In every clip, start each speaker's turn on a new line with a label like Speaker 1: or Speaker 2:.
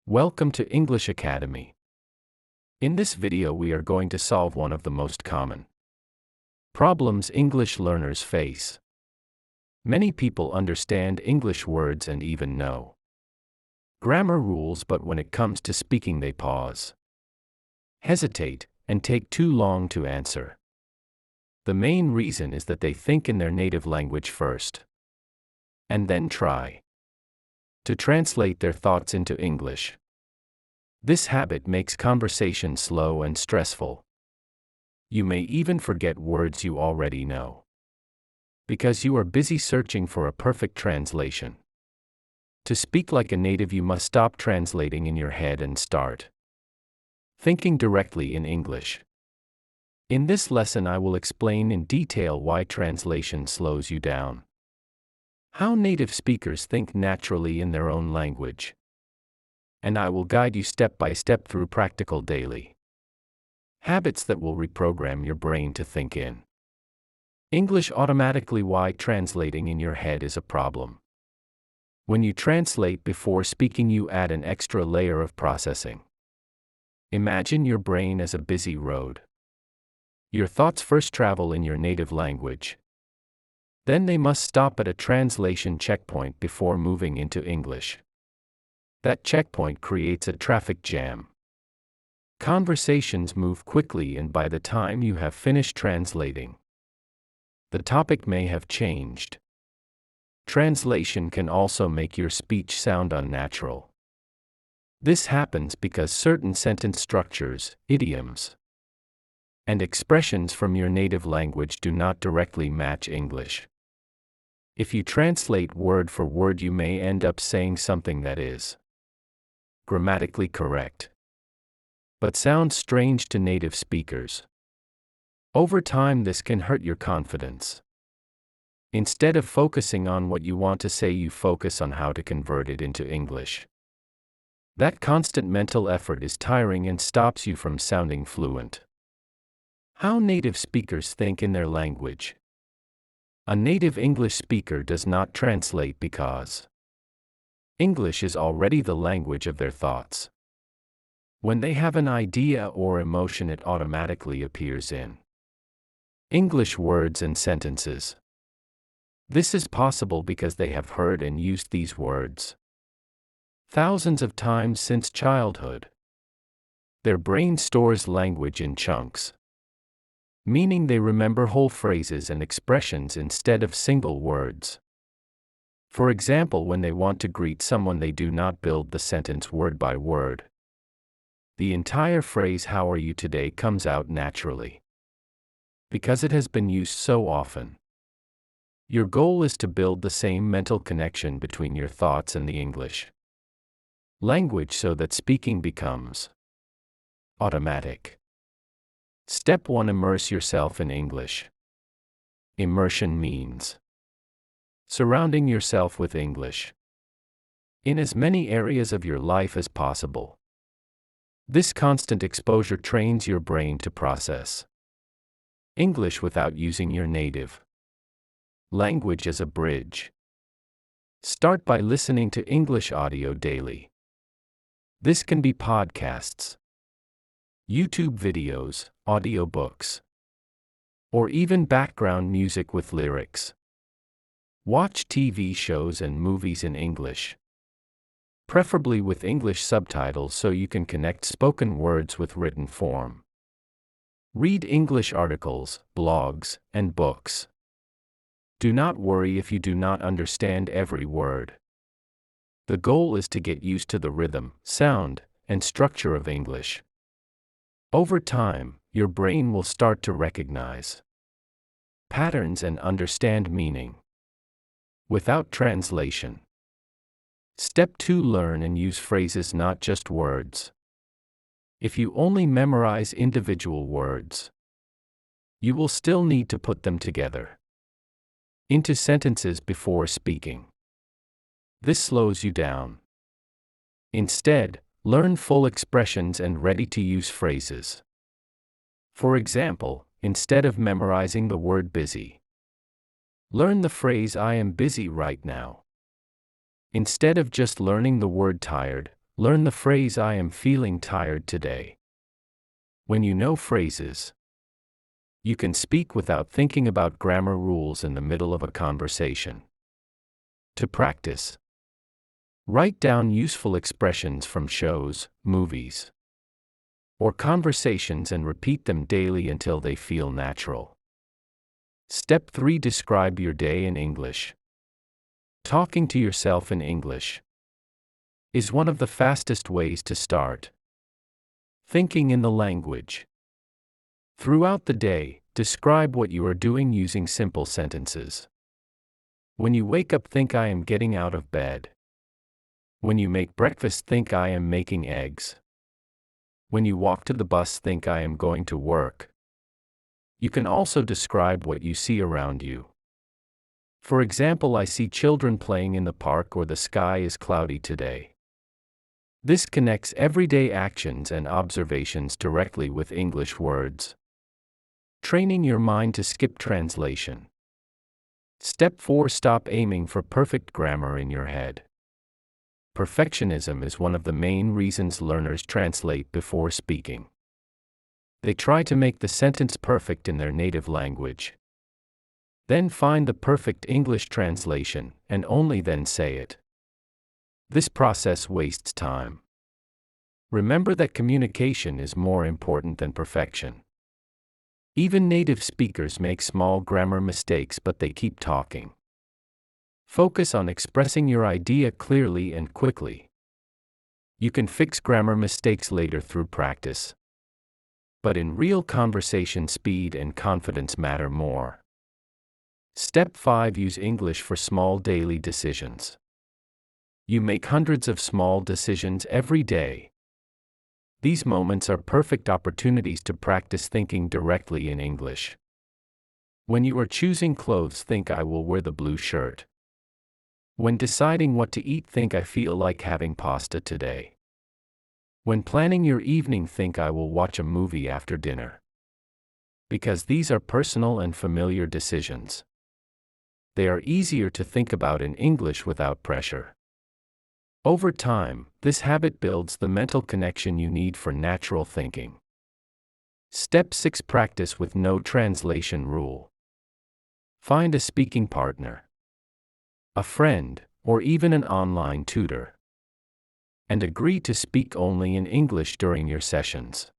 Speaker 1: Welcome to English Academy. In this video we are going to solve one of the most common problems English learners face. Many people understand English words and even know grammar rules, but when it comes to speaking they pause, hesitate, and take too long to answer. The main reason is that they think in their native language first, and then try to translate their thoughts into English. This habit makes conversation slow and stressful. You may even forget words you already know, because you are busy searching for a perfect translation. To speak like a native, you must stop translating in your head and start thinking directly in English. In this lesson I will explain in detail why translation slows you down, how native speakers think naturally in their own language, and I will guide you step by step through practical daily habits that will reprogram your brain to think in English automatically. Why translating in your head is a problem. When you translate before speaking, you add an extra layer of processing. Imagine your brain as a busy road. Your thoughts first travel in your native language. Then they must stop at a translation checkpoint before moving into English. That checkpoint creates a traffic jam. Conversations move quickly, and by the time you have finished translating, the topic may have changed. Translation can also make your speech sound unnatural. This happens because certain sentence structures, idioms, and expressions from your native language do not directly match English. If you translate word for word, you may end up saying something that is grammatically correct, but sounds strange to native speakers. Over time, this can hurt your confidence. Instead of focusing on what you want to say, you focus on how to convert it into English. That constant mental effort is tiring and stops you from sounding fluent. How native speakers think in their language. A native English speaker does not translate because English is already the language of their thoughts. When they have an idea or emotion, it automatically appears in English words and sentences. This is possible because they have heard and used these words thousands of times since childhood. Their brain stores language in chunks, meaning they remember whole phrases and expressions instead of single words. For example, when they want to greet someone, they do not build the sentence word by word. The entire phrase "How are you today" comes out naturally, because it has been used so often. Your goal is to build the same mental connection between your thoughts and the English language so that speaking becomes automatic. Step 1. Immerse yourself in English. Immersion means surrounding yourself with English in as many areas of your life as possible. This constant exposure trains your brain to process English without using your native language as a bridge. Start by listening to English audio daily. This can be podcasts, YouTube videos, audiobooks, or even background music with lyrics. Watch TV shows and movies in English, preferably with English subtitles so you can connect spoken words with written form. Read English articles, blogs, and books. Do not worry if you do not understand every word. The goal is to get used to the rhythm, sound, and structure of English. Over time, your brain will start to recognize patterns and understand meaning without translation. Step 2. Learn and use phrases, not just words. If you only memorize individual words, you will still need to put them together into sentences before speaking. This slows you down. Instead, learn full expressions and ready-to-use phrases. For example, instead of memorizing the word busy, learn the phrase "I am busy right now." Instead of just learning the word tired, Learn the phrase "I am feeling tired today." When you know phrases, you can speak without thinking about grammar rules in the middle of a conversation. To practice, write down useful expressions from shows, movies, or conversations and repeat them daily until they feel natural. Step 3. Describe your day in English. Talking to yourself in English is one of the fastest ways to start thinking in the language. Throughout the day, describe what you are doing using simple sentences. When you wake up, think "I am getting out of bed." When you make breakfast, think "I am making eggs." When you walk to the bus, think "I am going to work." You can also describe what you see around you. For example, "I see children playing in the park," or "the sky is cloudy today." This connects everyday actions and observations directly with English words, training your mind to skip translation. Step 4. Stop aiming for perfect grammar in your head. Perfectionism is one of the main reasons learners translate before speaking. They try to make the sentence perfect in their native language, then find the perfect English translation, and only then say it. This process wastes time. Remember that communication is more important than perfection. Even native speakers make small grammar mistakes, but they keep talking. Focus on expressing your idea clearly and quickly. You can fix grammar mistakes later through practice. But in real conversation, speed and confidence matter more. Step 5. Use English for small daily decisions. You make hundreds of small decisions every day. These moments are perfect opportunities to practice thinking directly in English. When you are choosing clothes, think "I will wear the blue shirt." When deciding what to eat, think "I feel like having pasta today." When planning your evening, think "I will watch a movie after dinner." Because these are personal and familiar decisions, they are easier to think about in English without pressure. Over time, this habit builds the mental connection you need for natural thinking. Step 6. Practice with no translation rule. Find a speaking partner, a friend, or even an online tutor, and agree to speak only in English during your sessions.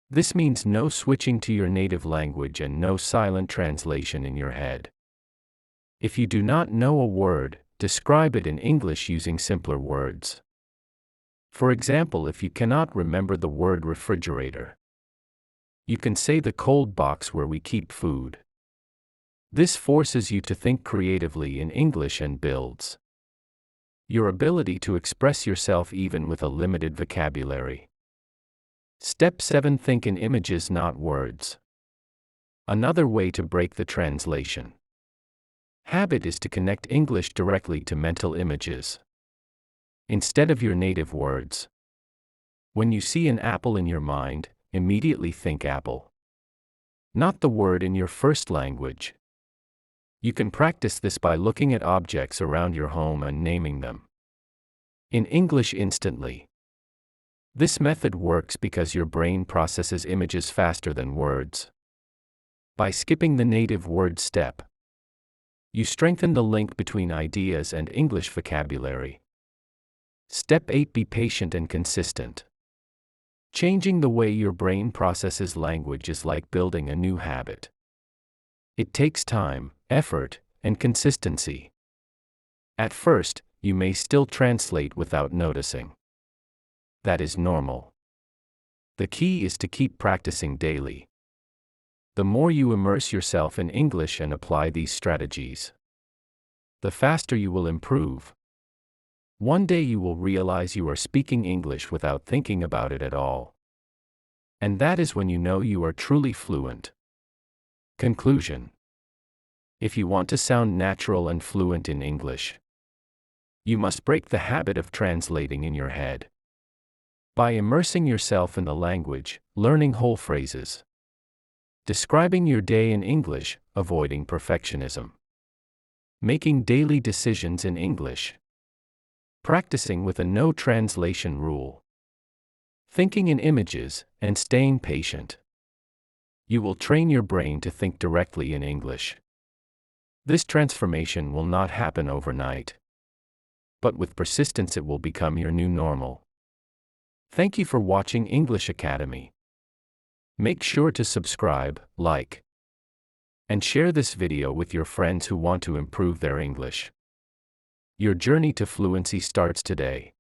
Speaker 1: This means no switching to your native language and no silent translation in your head. If you do not know a word, describe it in English using simpler words. For example, if you cannot remember the word refrigerator, you can say "the cold box where we keep food." This forces you to think creatively in English and builds your ability to express yourself even with a limited vocabulary. Step 7. Think in images, not words. Another way to break the translation habit is to connect English directly to mental images, instead of your native words. When you see an apple in your mind, immediately think apple, not the word in your first language. You can practice this by looking at objects around your home and naming them in English instantly. This method works because your brain processes images faster than words. By skipping the native word step, you strengthen the link between ideas and English vocabulary. Step 8. Be patient and consistent. Changing the way your brain processes language is like building a new habit. It takes time, effort, and consistency. At first, you may still translate without noticing. That is normal. The key is to keep practicing daily. The more you immerse yourself in English and apply these strategies, the faster you will improve. One day you will realize you are speaking English without thinking about it at all. And that is when you know you are truly fluent. Conclusion: if you want to sound natural and fluent in English, you must break the habit of translating in your head. By immersing yourself in the language, learning whole phrases, describing your day in English, avoiding perfectionism, making daily decisions in English, Practicing with a no translation rule. Thinking in images, and staying patient. You will train your brain to think directly in English. This transformation will not happen overnight. But with persistence it will become your new normal. Thank you for watching English Academy. Make sure to subscribe, like, and share this video with your friends who want to improve their English. Your journey to fluency starts today.